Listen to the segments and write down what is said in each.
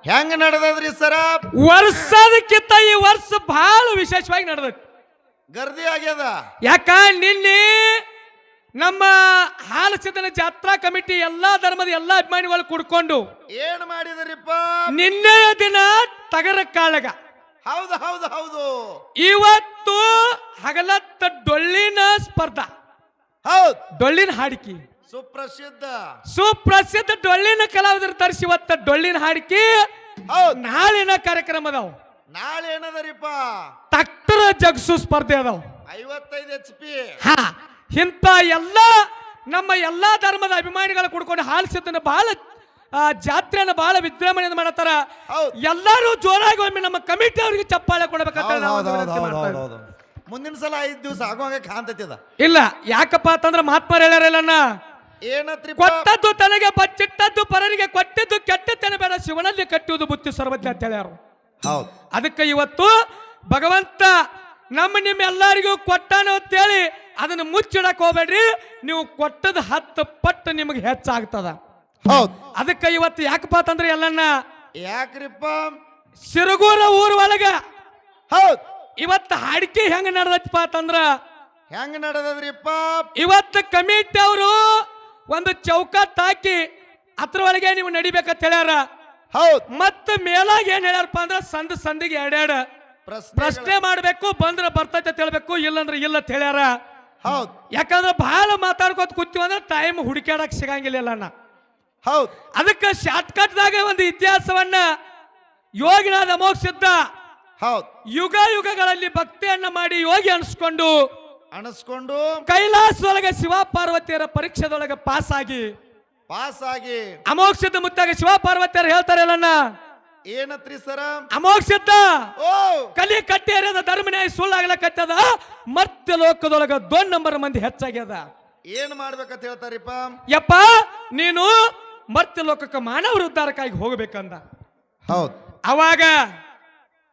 ಹೆಂಗ ನಡೆದದ್ರಿ ಸರ? ವರ್ಷದಕ್ಕಿಂತ ಈ ವರ್ಷ ಬಹಳ ವಿಶೇಷವಾಗಿ ನಡೆದೈತಿ. ಗರ್ದಿ ಆಗ್ಯದ. ಯಾಕ ನಿನ್ನೆ ನಮ್ಮ ಹಾಲಸಿದ್ದನ ಜಾತ್ರಾ ಕಮಿಟಿ ಎಲ್ಲಾ ಧರ್ಮದ ಎಲ್ಲಾ ಅಭಿಮಾನಿಗಳು ಕುಡ್ಕೊಂಡು ಏನ್ ಮಾಡಿದ್ರಿಪ್ಪ? ನಿನ್ನೆಯ ದಿನ ತಗರ ಕಾಳಗ. ಹೌದು ಹೌದು ಹೌದು. ಇವತ್ತು ಹಗಲತ್ತ ಡೊಳ್ಳಿನ ಸ್ಪರ್ಧಾ. ಹೌದ್, ಡೊಳ್ಳಿನ ಹಾಡಿಕೆ ಸುಪ್ರಸಿದ್ಧ ಡೊಳ್ಳಿನ ಕಲಾವಿದರು ತರಿಸಿ ಇವತ್ತ ಡೊಳ್ಳಿನ ಹಾಡಿಕೆ. ಹೌದ್, ನಾಳಿನ ಕಾರ್ಯಕ್ರಮ ಅದಾವ. ನಾಳೆ ಏನದರಿಪ್ಪ? ಟ್ರ್ಯಾಕ್ಟರ್ ಜಗ್ಸು ಸ್ಪರ್ಧೆ ಅದಾವ. 55 HP. ಹಾ, ಇಂಥ ಎಲ್ಲ ನಮ್ಮ ಎಲ್ಲಾ ಧರ್ಮದ ಅಭಿಮಾನಿಗಳು ಕುಡ್ಕೊಂಡು ಹಾಲಿಸಿದ್ದನ್ನು ಬಹಳ ಜಾತ್ರೆಯನ್ನು ಬಹಳ ವಿಜೃಂಭಣೆಯಿಂದ ಮಾಡತ್ತಾರ. ಎಲ್ಲರೂ ಜೋರಾಗಿ ಒಮ್ಮೆ ನಮ್ಮ ಕಮಿಟಿ ಅವರಿಗೆ ಚಪ್ಪಾಳೆ ಕೊಡಬೇಕಂತ ಮುಂದಿನ ಸಲ 5 ದಿವಸ ಆಗುವಾಗ ಕಾಂತದ. ಇಲ್ಲ, ಯಾಕಪ್ಪ ಅಂತಂದ್ರೆ ಮಹಾತ್ಮರು ಹೇಳ್ಯಾರಲ್ಲ, ಏನತ್ರಿ? ಕೊಟ್ಟದ್ದು ತನಗೆ ಬಚ್ಚಿಟ್ಟದ್ದು ಪರರಿಗೆ, ಕೊಟ್ಟಿದ್ದು ಕೆಟ್ಟದ್ದನ್ನು ಬೇಡ, ಶಿವನಲ್ಲಿ ಕಟ್ಟುವುದು ಬುತ್ತಿ ಸರ್ವಜ್ಞ ಅಂತ ಹೇಳ್ಯಾರು. ಹೌದು, ಅದಕ್ಕೆ ಇವತ್ತು ಭಗವಂತ ನಿಮ್ಮ ಎಲ್ಲರಿಗೂ ಕೊಟ್ಟಾನ ಅಂತೇಳಿ ಅದನ್ನು ಮುಚ್ಚಿಡಕ್ ಹೋಗ್ಬೇಡ್ರಿ. ನೀವು ಕೊಟ್ಟದ 10 ಪಟ್ಟು ನಿಮಗೆ ಹೆಚ್ಚಾಗ್ತದ. ಹೌದು, ಅದಕ್ಕೆ ಇವತ್ತು ಯಾಕಪ್ಪ ಅಂತಂದ್ರೆ ಎಲ್ಲನ್ನ ಯಾಕ್ರಿಪ್ಪ? ಸಿರುಗೂರ ಊರ್ ಒಳಗ ಹೌದ್, ಇವತ್ತು ಹಾಡಿಕೆ ಹೆಂಗ ನಡೆದಪ್ಪ ಅಂತಂದ್ರ ಹೆಂಗ ನಡೆದದ್ರಿಪ್ಪ? ಇವತ್ತು ಕಮಿಟಿ ಅವರು ಒಂದು ಚೌಕಟ್ ಹಾಕಿ ಅದ್ರ ಒಳಗೆ ನೀವು ನಡಿಬೇಕಂತ ಹೇಳ್ಯಾರ. ಹೌದ್, ಮತ್ತ ಮೇಲಾಗ ಏನ್ ಹೇಳ್ಯಾರಪ್ಪ ಅಂದ್ರ ಸಂದಿಗೆ ಎರಡೆರಡು ಪ್ರಶ್ನೆ ಮಾಡ್ಬೇಕು. ಬಂದ್ರ ಬರ್ತೈತೆ ಅಂತ ಹೇಳ್ಬೇಕು, ಇಲ್ಲಂದ್ರ ಇಲ್ಲ ಅಂತ ಹೇಳ್ಯಾರ. ಹೌದ್, ಯಾಕಂದ್ರೆ ಬಹಳ ಮಾತಾಡ್ಕೋತ ಕೂತೀವಿ ಅಂದ್ರೆ ಟೈಮ್ ಹುಡುಕಾಡಕ್ ಸಿಗಂಗಿಲ್ಲ. ಹೌದ್, ಅದಕ್ಕೆ ಶಾರ್ಟ್ಕಟ್ ದಾಗ ಒಂದು ಇತಿಹಾಸವನ್ನ ಯೋಗಿನಾದ ಅಮೋಘಸಿದ್ದ ಹೌದ್, ಯುಗ ಯುಗಗಳಲ್ಲಿ ಭಕ್ತಿಯನ್ನ ಮಾಡಿ ಯೋಗಿ ಅನಿಸ್ಕೊಂಡು ಕೈಲಾಸದೊಳಗೆ ಶಿವ ಪಾರ್ವತಿಯರ ಪರೀಕ್ಷೆದೊಳಗೆ ಪಾಸ್ ಆಗಿ ಅಮೋಘಸಿದ್ದ ಮುತ್ತಾಗ ಶಿವ ಪಾರ್ವತಿಯರು ಹೇಳ್ತಾರಲ್ಲ, ಏನತ್ರಿ ಸರ? ಅಮೋಘಸಿದ್ದ ಕಲಿ ಕಟ್ಟಿ ಹರಿಯದ ಧರ್ಮನ್ಯಾಯ ಸುಳ್ಳಾಗ್ಲಕತ್ತದ, ಮರ್ತ್ಯ ಲೋಕದೊಳಗ 2 ನಂಬರ್ ಮಂದಿ ಹೆಚ್ಚಾಗ್ಯದ. ಏನ್ ಮಾಡ್ಬೇಕಂತ ಹೇಳ್ತಾರಿಪ್ಪ? ಯಪ್ಪ, ನೀನು ಮರ್ತ್ಯ ಲೋಕಕ್ಕೆ ಮಾನವ ಉದ್ಧಾರಕ್ಕಾಗಿ ಹೋಗ್ಬೇಕಂದ. ಹೌದ್, ಅವಾಗ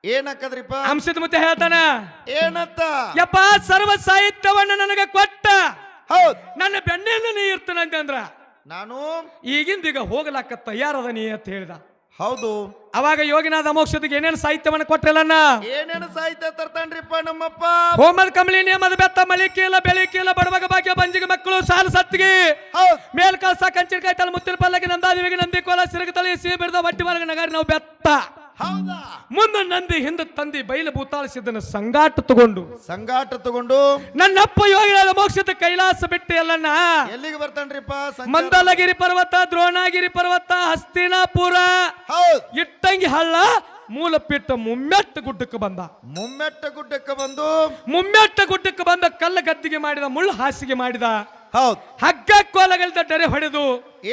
ಏನಕ್ಕದ್ರಿಪ್ಪ? ಅಂಶದ ಮುತ್ತೆ ಹೇಳ್ತಾನ, ಏನಂತ? ಯಪ್ಪ, ಸರ್ವ ಸಾಹಿತ್ಯವನ್ನ ನನಗೆ ಕೊಟ್ಟ. ಹೌದ್, ನನ್ನ ಬೆನ್ನೆಲ್ಲ ನೀ ಇರ್ತಾನಂದ್ರ ನಾನು ಈಗಿಂದೀಗ ಹೋಗ್ಲಾಕ ತಯಾರದ ನೀ ಅಂತ ಹೇಳ್ದ. ಹೌದು. ಅವಾಗ ಯೋಗಿನಾಥ ಅಮೋಘಸಿದ್ದಿಗೆ ಏನೇನು ಸಾಹಿತ್ಯವನ್ನ ಕೊಟ್ಟಿಲ್ಲನ್ನ? ಏನೇನು ಸಾಹಿತ್ಯ ತರ್ತಾನ್ರಿಪ್ಪ ನಮ್ಮಪ್ಪ? ಹೋಮದ ಕಂಬಳಿ ನೇಮದ ಬೆತ್ತ ಮಳಿಕೀಲ ಬೆಳಿಕೀಲ ಬಡವಾಗ ಭಾಗ್ಯ ಬಂಜಿಗೆ ಮಕ್ಕಳು ಸಾಲ ಸತ್ತಿಗೆ ಮೇಲ್ ಕಳಸ ಕಂಚಿನಕಾಯಿ ತಲೆ ಮುತ್ತಿನ ಪಲ್ಲಕ್ಕೆ ನಂದಾದಿವಿಗೆ ನಂದಿ ಕೋಲ ಸಿರಗ ತಲೆ ಸಿಹಿ ಬಿಡದ ಒಟ್ಟಿ ಮಾರ್ಗ ನಗಾರಿ ನಾವು ಬೆತ್ತ. ಹೌದಾ? ಮುಂದೆ ನಂದಿ ಹಿಂದೆ ತಂದಿ ಬೈಲು ಭೂತಾಳಿಸಿದ್ದನ ಸಂಗಾಟ ತಗೊಂಡು ನನ್ನಪ್ಪ ಯೋಗಿನಾಥ ಅಮೋಘಸಿದ್ದ ಕೈಲಾಸ ಬಿಟ್ಟು ಎಲ್ಲನ್ನ ಎಲ್ಲಿಗೆ ಬರ್ತಾನ್ರಿಪ್ಪ? ಮಂದಲಗಿರಿ ಪರ್ವತ, ದ್ರೋಣಗಿರಿ ಪರ್ವತ, ಹಸ್ತಿನಾಪುರ, ಇಟ್ಟಂಗಿ ಹಳ್ಳ, ಮೂಲಪಿಟ್ಟ ಮುಮ್ಮೆಟ್ಟ ಗುಡ್ಡಕ್ಕೆ ಬಂದ ಕಲ್ಲ ಗದ್ದಿಗೆ ಮಾಡಿದ, ಮುಳ್ಳು ಹಾಸಿಗೆ ಮಾಡಿದ, ಹೌದ್, ಹಗ್ಗ ಕೋಲಗಳಿಂದ ಡರೆ ಹೊಡೆದು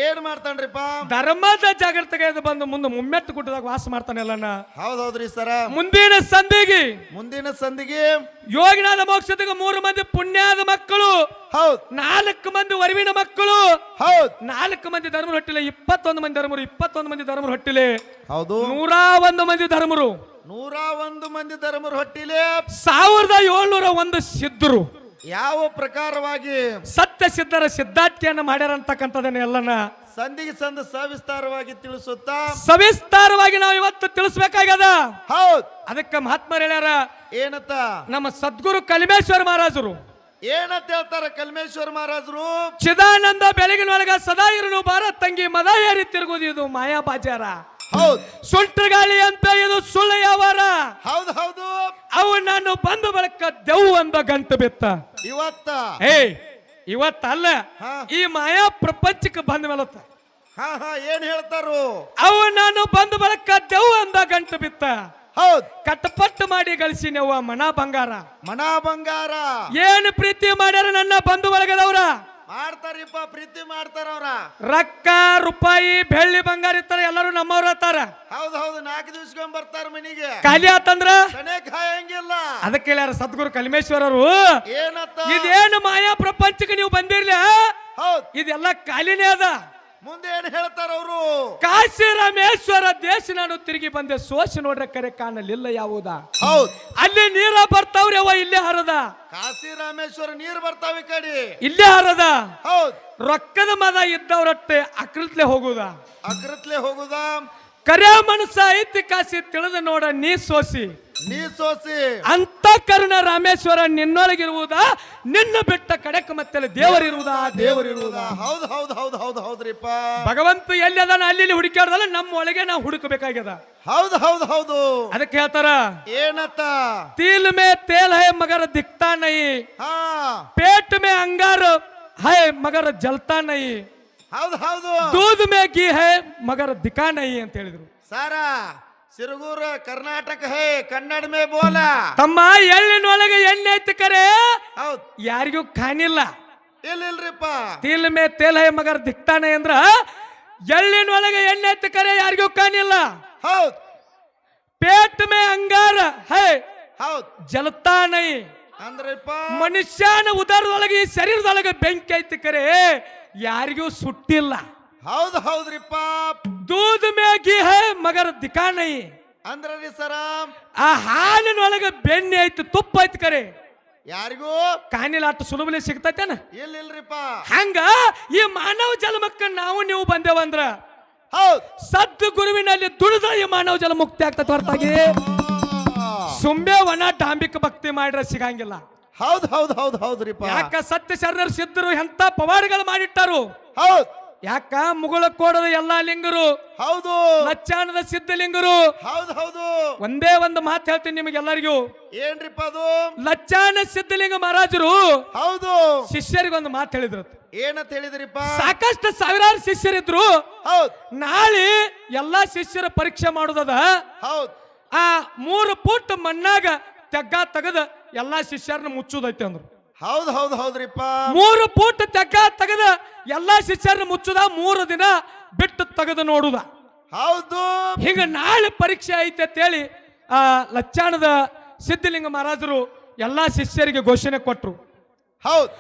ಏನ್ ಮಾಡ್ತಾನ್ರಿಪ್ಪ? ಧರ್ಮದ ಜಾಗೃತಿಗೆ ಬಂದು ಮುಂದೆ ಮುಮ್ಮೆಟ್ಟ ಗುಡ್ಡದಾಗ ವಾಸ ಮಾಡ್ತಾನೆಲ್ಲ. ಹೌದೌದ್ರಿ ಸರ. ಮುಂದಿನ ಸಂದಿಗೆ ಯೋಗಿನಾಥ ಅಮೋಘಸಿದ್ದಿಗೆ 3 ಮಂದಿ ಪುಣ್ಯದ ಮಕ್ಕಳು, ಹೌದ್, 4 ಮಂದಿ ವರವಿನ ಮಕ್ಕಳು, ಹೌದ್, 4 ಮಂದಿ ಧರ್ಮರು ಹೊಟ್ಟಿಲೆ, 21 ಮಂದಿ ಧರ್ಮರು, 21 ಮಂದಿ ಧರ್ಮರು ಹೊಟ್ಟಿಲೆ, ಹೌದು, 101 ಮಂದಿ ಧರ್ಮರು, 101 ಮಂದಿ ಧರ್ಮರು ಹೊಟ್ಟಿಲೆ, 1701 ಸಿದ್ಧರು. ಯಾವ ಪ್ರಕಾರವಾಗಿ ಸತ್ಯ ಸಿದ್ಧರ ಸಿದ್ಧಾರ್ಥಿಯನ್ನ ಮಾಡ್ಯಾರ ಅಂತಕ್ಕಂಥದನ್ನ ಎಲ್ಲನ ಸಂದಿಗೆ ಸವಿಸ್ತಾರವಾಗಿ ಸವಿಸ್ತಾರವಾಗಿ ನಾವು ಇವತ್ತು ತಿಳಿಸ್ಬೇಕಾಗ್ಯದ. ಹೌದ್, ಅದಕ್ಕೆ ಮಹಾತ್ಮರು ಹೇಳ್ಯಾರ, ಏನತ್ತ? ನಮ್ಮ ಸದ್ಗುರು ಕಲಿಮೇಶ್ವರ ಮಹಾರಾಜರು ಏನಂತ ಹೇಳ್ತಾರ? ಕಲ್ಮೇಶ್ವರ ಮಹಾರಾಜರು ಚಿದಾನಂದ ಬೆಳಗಿನೊಳಗ ಸದಾ ಇರುನು ಭಾರತ್ ತಂಗಿ ಮದ ಏರಿ ತಿರುಗುದು ಇದು ಮಾಯಾ ಬಾಜಾರ. ಹೌದ್, ಸುಂಟಗಾಳಿ ಅಂತ ಇದು ಸುಳ್ಳು ಯಾವಾರ. ಹೌದು ಹೌದು. ಅವು ನಾನು ಬಂದ ಬಳಿಕ ದೆವ್ವ ಅಂದ ಗಂಟು ಬಿತ್ತ. ಇವತ್ತಲ್ಲ, ಈ ಮಾಯಾ ಪ್ರಪಂಚಕ್ಕೆ ಬಂದ ಮೇಲತ್ತ. ಏನ್ ಹೇಳ್ತಾರು? ಅವು ನಾನು ಬಂದ ಬಳಿಕ ದೆವ್ವ ಅಂದ ಗಂಟು ಬಿತ್ತ. ಹೌದ್, ಕಟ್ಟಪಟ್ಟು ಮಾಡಿ ಗಳಿಸಿನವ್ವ ಮನ ಬಂಗಾರ. ಏನು ಪ್ರೀತಿ ಮಾಡ್ಯಾರ ನನ್ನ ಬಂಧು ಬಳಗದವ್ರ? ಮಾಡ್ತಾರಿಪ್ಪ, ಪ್ರೀತಿ ಮಾಡ್ತಾರ. ಅವ್ರ ರೊಕ್ಕ ರೂಪಾಯಿ ಬೆಳ್ಳಿ ಬಂಗಾರ ಇರ್ತಾರ, ಎಲ್ಲರೂ ನಮ್ಮವ್ರ ಇರ್ತಾರ. ಹೌದು, 4 ದಿವ್ಸಕೊಂಡ್ ಬರ್ತಾರ ಮನಿಗೆ. ಖಾಲಿ ಆತಂದ್ರ ಕಾಯಂಗಿಲ್ಲ. ಅದಕ್ಕೆ ಹೇಳ್ಯಾರ ಸದ್ಗುರು ಕಲಿಮೇಶ್ವರರು, ಏನತ್ತ? ಇದೇನು ಮಾಯಾ ಪ್ರಪಂಚಕ್ಕೆ ನೀವು ಬಂದಿರ್ಲಿ, ಇದೆಲ್ಲ ಖಾಲಿನೇ ಅದ. ಮುಂದೆ ಏನ್ ಹೇಳ್ತಾರ ಅವರು? ಕಾಶಿ ರಾಮೇಶ್ವರ ದೇಶ ನಾನು ತಿರುಗಿ ಬಂದೆ, ಸೋಸಿ ನೋಡ್ರೆ ಕರೆ ಕಾಣಲಿಲ್ಲ ಯಾವುದ. ಹೌದ್, ಅಲ್ಲಿ ನೀರ ಬರ್ತಾವ್ರಿ ಅವ ಇಲ್ಲೇ ಹರದ. ಕಾಶಿ ರಾಮೇಶ್ವರ ನೀರ್ ಬರ್ತಾವ ಈ ಕಡೆ, ಇಲ್ಲೇ ಹರದ. ಹೌದ್, ರೊಕ್ಕದ ಮದ ಇದ್ದವ್ರಟ್ಟೆ ಅಕೃತ್ಲೆ ಹೋಗುದ. ಕರೆ ಮನಸ್ಸ ಐತಿ ಕಾಸಿ ತಿಳಿದು ನೋಡ ನೀ ಸೋಸಿ ನೀ ಸೋಸಿ ಅಂತ ಕರುಣ ರಾಮೇಶ್ವರ ನಿನ್ನೊಳಗಿರುವುದ ನಿನ್ನ ಬಿಟ್ಟ ಕಡೆಕ ಮತ್ತೆ ದೇವರಿರುವುದಾ ದೇವರಿರುವುದಾ ಹೌದು ಹೌದು ಹೌದು ಹೌದು ಹೌದ್ರಿಪ್ಪ ಭಗವಂತ ಎಲ್ಲಿ ಅದಾನ ಅಲ್ಲಿ ಹುಡುಕಾಡ್ದಲ್ಲ ನಮ್ಮ ಒಳಗೆ ನಾವು ಹುಡುಕಬೇಕಾಗ್ಯದ ಹೌದು ಹೌದು ಹೌದು ಅದಕ್ಕೆ ಹೇಳ್ತಾರ ಏನತ್ತ तिल में तेल है मगर दिखता नहीं ಹಾ पेट में अंगार है मगर जलता नहीं ಹೌದು ಹೌದು दूध में घी है मगर दिखा नहीं ಅಂತ ಹೇಳಿದ್ರು ಸಾರಾ ಸಿರುಗೂರ ಕರ್ನಾಟಕ ಹೇ ಕನ್ನಡ ಮೇ ಬೋಲ ತಮ್ಮ ಎಳ್ಳಿನೊಳಗೆ ಎಣ್ಣೆ ಐತಿ ಕರೆ ಹೌದ್ ಯಾರಿಗೂ ಕಾಣಿಲ್ಲ ಇಲ್ರಿಪ್ಪ तिल में तेल है मगर दिखता नहीं ಅಂದ್ರ ಎಳ್ಳಿನೊಳಗೆ ಎಣ್ಣೆ ಐತಿ ಕರೆ ಯಾರಿಗೂ ಕಾಣಿಲ್ಲ ಹೌದ್ पेट में अंगार है ಹೌದ್ जलता नहीं ಅಂದ್ರಪ್ಪ ಮನುಷ್ಯನ ಉದರದೊಳಗೆ ಈ ಶರೀರದೊಳಗೆ ಬೆಂಕಿ ಐತಿ ಕರೆ ಯಾರಿಗೂ ಸುಟ್ಟಿಲ್ಲ ಹೌದು ಹೌದ್ರಿಪ್ಪ दूध में घी है मगर दिखा नहीं ಅಂದ್ರಿ ಸರ ಆ ಹಾಲಿನೊಳಗೆ ಬೆಣ್ಣೆ ಐತಿ ತುಪ್ಪ ಐತಿ ಕರೆ ಯಾರಿಗೂ ಕಾಣಿಲ್ಲ ಅಷ್ಟು ಸುಲಭಲಿ ಸಿಗ್ತೈತೇನ ಇಲ್ರಿಪ್ಪ ಹಂಗ ಈ ಮಾನವ ಜನ್ಮಕ್ಕ ನಾವು ನೀವು ಬಂದೇವಂದ್ರ ಹೌದ್ ಸದ್ದು ಗುರುವಿನಲ್ಲಿ ದುಡಿದ ಈ ಮಾನವ ಜಲ ಮುಕ್ತಿ ಆಗ್ತದೆ ಹೊರತಾಗಿ ಸುಂಬೆ ವನ ಡಾಂಬಿಕ ಭಕ್ತಿ ಮಾಡ್ರೆ ಸಿಗಂಗಿಲ್ಲ ಹೌದ್ ಹೌದ್ ಹೌದ್ ಹೌದ್ರಿಪ್ಪ ಯಾಕ ಸತ್ಯ ಶರಣರು ಸಿದ್ಧರು ಎಂತ ಪವಾಡಗಳು ಮಾಡಿಟ್ಟಾರು ಹೌದ್ ಯಾಕ ಮುಗುಳ ಕೋಡದ ಎಲ್ಲಾ ಲಿಂಗರು ಹೌದು ಲಚ್ಚಾನದ ಸಿದ್ಧಲಿಂಗರು ಹೌದು ಹೌದು ಒಂದೇ ಒಂದು ಮಾತು ಹೇಳ್ತೀನಿ ನಿಮಗೆಲ್ಲರಿಗೂ ಏನ್ರಿಪ್ಪ ಅದು ಲಚ್ಚಾನ ಸಿದ್ಧಲಿಂಗ ಮಹಾರಾಜರು ಹೌದು ಶಿಷ್ಯರಿಗೊಂದು ಮಾತು ಹೇಳಿದ್ರು ಏನಂತ ಹೇಳಿದ್ರಿಪ್ಪ ಸಾಕಷ್ಟು ಸಾವಿರಾರು ಶಿಷ್ಯರಿದ್ರು ಹೌದ್ ನಾಳೆ ಎಲ್ಲಾ ಶಿಷ್ಯರ ಪರೀಕ್ಷೆ ಮಾಡುದದ ಹೌದ್ ಆ 3 ಫೂಟ್ ಮಣ್ಣಾಗ ತೆಗ್ಗ ತೆಗದ ಎಲ್ಲಾ ಶಿಷ್ಯರನ್ನ ಮುಚ್ಚುದೈತೆ ಅಂದ್ರು ಹೌದ್ ಹೌದ್ ಹೌದ್ರಿಪ್ಪ 3 ಫೂಟ್ ತೆಗ್ಗ ತೆಗದ ಎಲ್ಲಾ ಶಿಷ್ಯರನ್ನ ಮುಚ್ಚುದ 3 ದಿನ ಬಿಟ್ಟು ತೆಗೆದು ನೋಡುದ ಹೌದು ಹಿಂಗ ನಾಳೆ ಪರೀಕ್ಷೆ ಐತೆ ಅಂತೇಳಿ ಆ ಲಚ್ಚಾಣದ ಸಿದ್ಧಲಿಂಗ ಮಹಾರಾಜರು ಎಲ್ಲಾ ಶಿಷ್ಯರಿಗೆ ಘೋಷಣೆ ಕೊಟ್ರು ಹೌದ್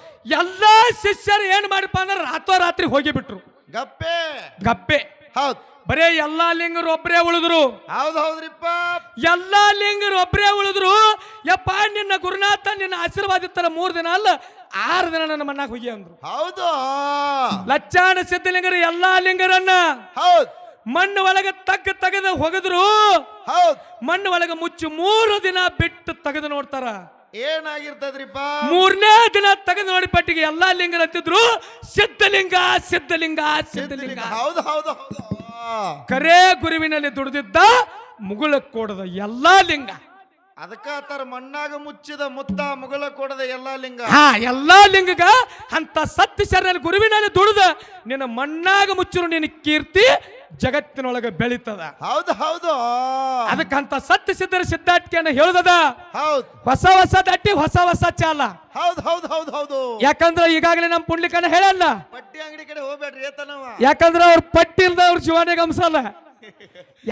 ಎಲ್ಲಾ ಶಿಷ್ಯರು ಏನ್ ಮಾಡಿಪ್ಪ ಅಂದ್ರೆ ರಾತ್ರೋರಾತ್ರಿ ಹೋಗಿಬಿಟ್ರು ಗಪ್ಪೆ ಗಪ್ಪೆ ಹೌದ್ ಬರೇ ಎಲ್ಲಾ ಲಿಂಗರು ಒಬ್ಬರೇ ಉಳಿದ್ರು ಹೌದ್ ಹೌದ್ರಿಪ್ಪ ಎಲ್ಲಾ ಲಿಂಗರು ಒಬ್ಬರೇ ಉಳಿದ್ರು ಯಪ್ಪ ನಿನ್ನ ಗುರುನಾಥ ನಿನ್ನ ಆಶೀರ್ವಾದ ಇತ್ತಲ್ಲ 3 ದಿನ ಅಲ್ಲ 6 ದಿನ ನನ್ನ ಮಣ್ಣಾಗ ಹೋಗಿ ಅಂದ್ರು ಹೌದು ಲಚ್ಚಾಣ ಸಿದ್ಧಲಿಂಗರು ಎಲ್ಲಾ ಲಿಂಗರನ್ನ ಹೌದ್ ಮಣ್ಣು ಒಳಗೆ ತೆಗೆದು ಹೋಗಿದ್ರು ಹೌದ್ ಮಣ್ಣು ಒಳಗೆ ಮುಚ್ಚಿ 3 ದಿನ ಬಿಟ್ಟು ತೆಗೆದು ನೋಡ್ತಾರ ಏನಾಗಿರ್ತದ್ರಿಪ್ಪ 3ನೇ ದಿನ ತೆಗೆದು ನೋಡಿ ಪಟ್ಟಿಗೆ ಎಲ್ಲಾ ಲಿಂಗರ ಅಂತಿದ್ರು ಸಿದ್ಧಲಿಂಗ ಸಿದ್ಧಲಿಂಗ ಸಿದ್ಧಲಿಂಗ ಹೌದು ಹೌದು ಹೌದು ಕರೇ ಗುರುವಿನಲ್ಲಿ ದುಡಿದಿದ್ದ ಮುಗುಳ ಕೋಡದ ಎಲ್ಲಾ ಲಿಂಗ ಅದಕ್ಕ ತರ ಮಣ್ಣಾಗ ಮುಚ್ಚಿದ ಮುತ್ತ ಮುಗಲ ಕೊಡದ ಎಲ್ಲಾ ಲಿಂಗ ಎಲ್ಲಾ ಲಿಂಗಗ ಅಂತ ಸತ್ಯ ಶರಣರ ಗುರುವಿನಲ್ಲಿ ದುಡಿದ ನಿನ್ನ ಮಣ್ಣಾಗ ಮುಚ್ಚರು ನಿನ್ನ ಕೀರ್ತಿ ಜಗತ್ತಿನೊಳಗೆ ಬೆಳೀತದ ಹೌದು ಹೌದು ಅದಕ್ಕಂತ ಸತ್ಯ ಸಿದ್ಧರ ಸಿದ್ಧಾಟಿಕೆಯನ್ನು ಹೇಳುದದ ಹೌದ್ ಹೊಸ ಹೊಸ ದಟ್ಟಿ ಹೊಸ ಹೊಸ ಚಾಲ ಹೌದ್ ಹೌದ್ ಹೌದ್ ಹೌದು ಯಾಕಂದ್ರ ಈಗಾಗಲೇ ನಮ್ಮ ಪುಂಡ್ಲಿಕನ ಹೇಳಲ್ಲ ಪಟ್ಟಿ ಅಂಗಡಿ ಕಡೆ ಹೋಗ್ಬೇಡ್ರಿ ಏತನವ ಯಾಕಂದ್ರ ಅವ್ರ ಪಟ್ಟಿ ಇಲ್ದ ಅವ್ರ ಜೀವನಿಗೆ ಅಂಸಲ್ಲ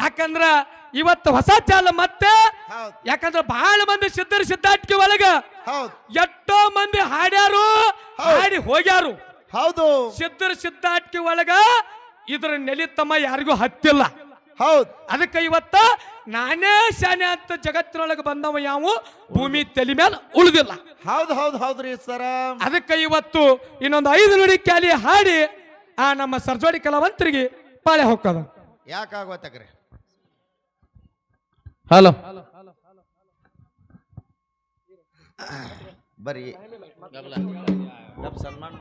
ಯಾಕಂದ್ರ ಇವತ್ತು ಹೊಸ ಚಾಲ ಮತ್ತೆ ಹೌದ್ ಯಾಕಂದ್ರ ಬಹಳ ಮಂದಿ ಸಿದ್ಧರ ಸಿದ್ಧಾಟಿಕೆ ಒಳಗ ಹೌದ್ ಎಷ್ಟೋ ಮಂದಿ ಹಾಡ್ಯಾರು ಹಾಡಿ ಹೋಗ್ಯಾರು ಹೌದು ಸಿದ್ಧರ ಸಿದ್ಧಾಟಿಕೆ ಒಳಗ ಇದ್ರ ನೆಲಿತಮ್ಮ ಯಾರಿಗೂ ಹತ್ತಿಲ್ಲ ಹೌದ್ ಅದಕ್ಕೆ ಇವತ್ತ ನಾನೇ ಶಾನೆ ಅಂತ ಜಗತ್ತಿನೊಳಗೆ ಬಂದವ ಯಾವ ಭೂಮಿ ತಲೆ ಮೇಲೆ ಉಳಿದಿಲ್ಲ ಹೌದ್ ಹೌದ್ ಹೌದ್ರಿ ಸರ ಅದಕ್ಕೆ ಇವತ್ತು ಇನ್ನೊಂದು 5 ನುಡಿ ಕ್ಯಾಲಿ ಹಾಡಿ ಆ ನಮ್ಮ ಸರ್ಜೋಡಿ ಕಲಾವಂತರಿಗೆ ಪಾಳೆ ಹೋಗ್ತದ ಯಾಕಾಗೋತಕ್ರಿ ಹಲೋ ಬರ್ರಿ ಸನ್ಮಾನ